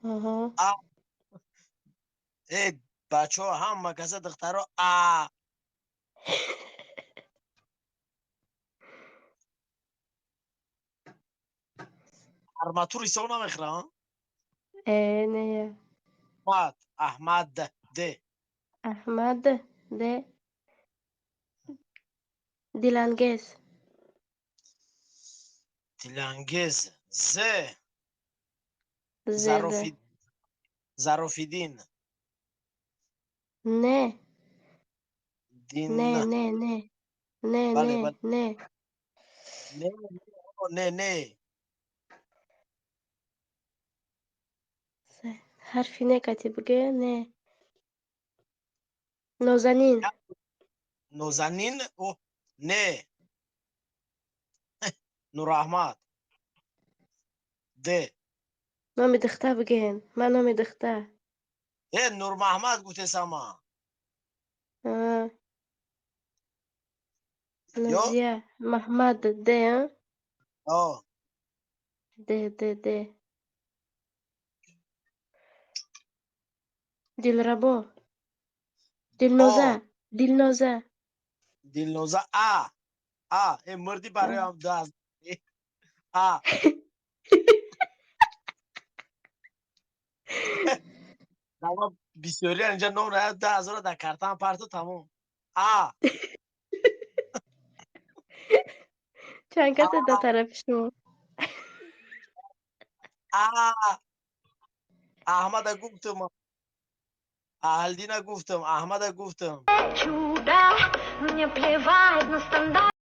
آها. آ. ای بچه ها هم کسا دخترها ارماتور ایسا نمیخره ها. نه. احمد ده. احمد ده. دلانگیز. دلانگیز ز. زده. ظرافیدین. نه. دین. نه نه نه. نه بله نه بله. نه. نه نه نه. حرفی نه کتی بگه نه. نازنین. نازنین او نه. نور احمد ده. نامی دختر بگین. من نامی دختر. نور محمد گوته سما. آه. یا نازیه. محمد ده. آه. ده ده ده. دلربا. دلنوزه. آه. دلنوزه. دلنوزه این مردی برای هم دست دما بیسیاری اینجا نام رای 10,000 در کارتان پارتو تموم. چند کسی در طرف شما؟ احمد گفتم. اهلدین گفتم. احمد گفتم. Чудо, мне плевать на стандарт.